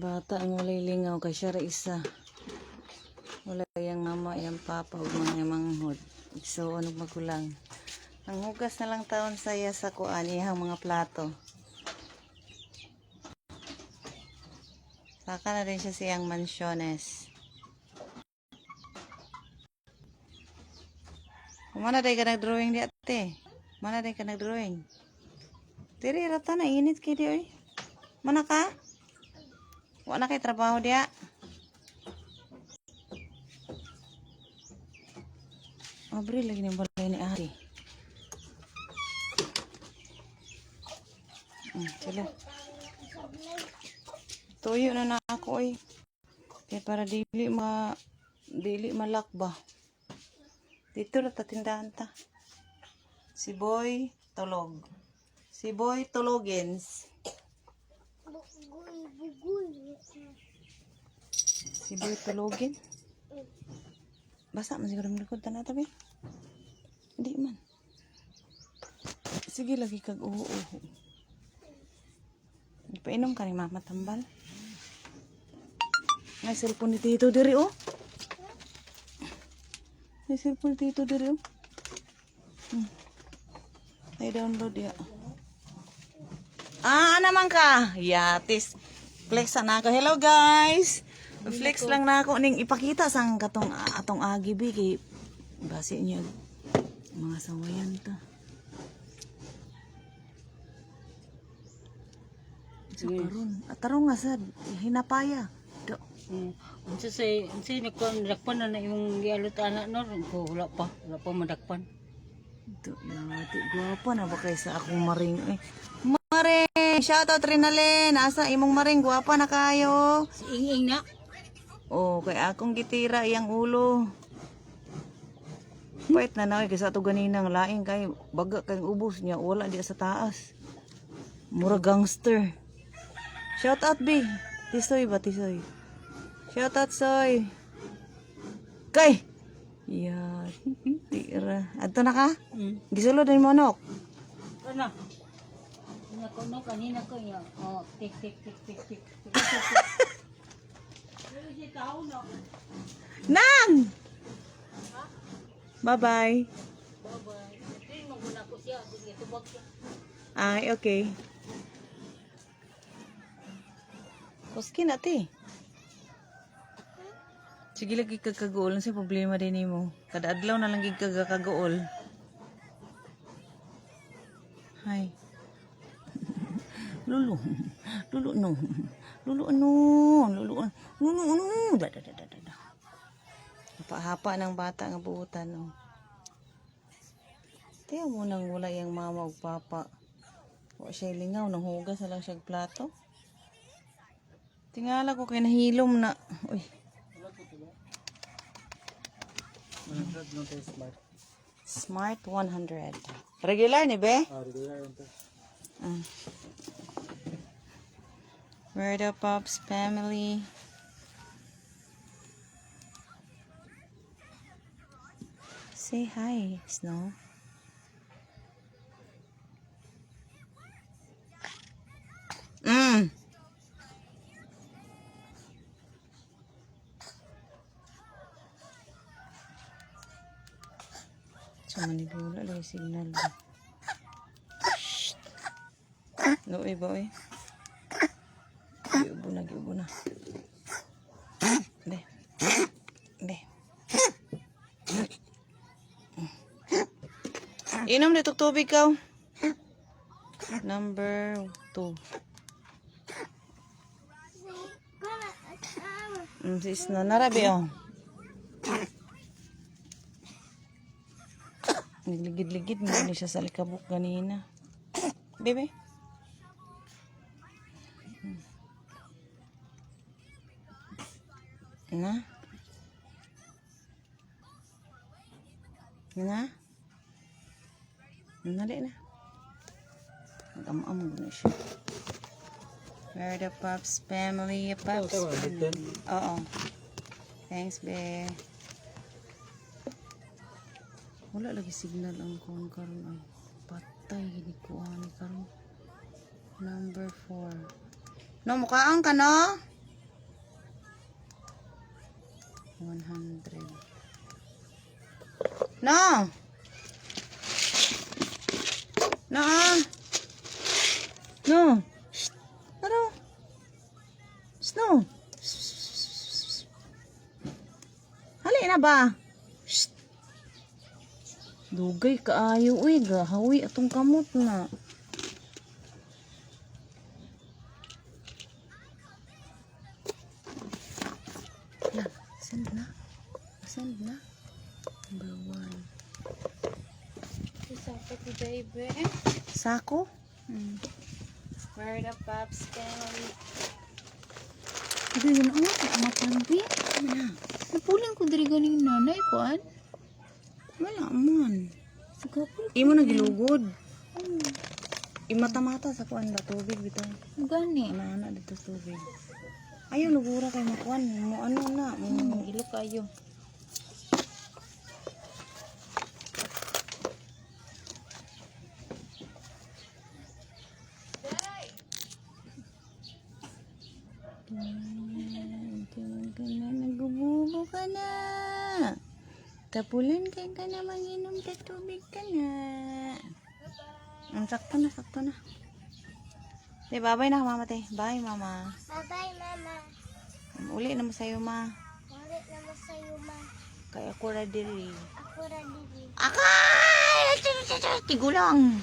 Bata ang walay lingaw kay siya ra isa. Wala yang mama, yang papa, ug mga manghod. So ano magulang. Ang hugas na lang taon saya sa kuan iyang mga plato. Saka na rin siya siyang mansyones. Mana day ka nag-drawing di ate? Mana day ka nag-drawing? Tiri rata na init kay di oy. Mana ka? Wala kay trabaho dia. Abri lagi ng balay ni Ari. Sila. Tuyo na na ako eh. Kaya para dili malakba. Dito na tatindahan ta. Si Boy tulog. Si Boy tulogens. Si Boy tulogin. Basa man siguro malikod ta na tabi. Hindi man. Sige lagi kag uho-uho. Painom ka ni mama tambal. May cellphone ni Tito diri oh. May cellphone ni Tito diri oh. Ay download ya. Naman ka. Yatis. Flex na ako. Hello guys. Flex lang na ako ning ipakita sang katong atong agibi kay base niya mga sawayan ta. So karon atarong nga sad hinapaya. Do. Unsa say nakpan na imong gialot anak no ko wala pa madakpan. Do yati guwapo na ba kay sa akong maring eh. Maring, shout out Rinalyn. Asa imong maring guwapa na kayo. Si Ing na. Oh, kay akong gitira iyang ulo. Pait na na kay sa ato ganinang laing kay baga kay ubos niya wala di sa taas. Mura gangster. Shout out B. Tisoy ba tisoy? Shout out soy. Kay. Ya, tira. Adto na ka? Gisulod ni monok. Ano? No kanina ko ya. Oh, tik. Nang! Bye-bye. Ay, okay. Kuskin ate. Sige lagi kagaol sa problema din nimo. Kada adlaw na lang gid kagaol. Hay. Lulu no. Hapa ng bata nga buutan no. Tiyaw mo nang wala yung mama ug papa. Wa siya lingaw nang hugas na lang siya plato. Tingala ko kay nahilom na. Uy. Smart 100. Regular ni be? Regular unta. Where the Pops family. Say hi, Snow. So manigula lang signal. No, boy. Giubo na. Be. Inom dito tubig ka. Number 2. Sis na narabi oh. Nagligid-ligid mo ni siya sa likabok kanina. Bebe. Na? Nali na. Mag-am-am na siya. Where the Pops family? Pops family. Oo. Thanks, be. Wala lagi signal ang kung karon ay patay gini ko ani karon. Number 4. No mukaan ka no? 100. No! No! No! Shh! Ano? Snow! Hali na ba? Shh! Dugay kaayo, uy. Gahawi atong kamot na. Yan. Send na. Send na. Number 1. Sako ti baby. Sako? Where the pops can. Ito yun ang matambi. Napuling ko diri ganing nanay ko an. Wala man. Sigapon Imo na gilugod. Imata-mata sa kuan ba tubig bitaw. gani. Ana dito sa tubig. Ayaw lugura kay makuan mo ano na mo Ilo kayo. Tingnan ka na, nagububo ka na. Tapulan ka na, manginom ka tubig ka na. Sakto na, sakto na. Te, bye-bye na, mama, te. Bye, mama. Bye-bye, mama. Uli naman sa'yo, ma. Ulit naman sa'yo, ma. Kaya ako ra diri. Ako ra dili. Akay! Tigulang!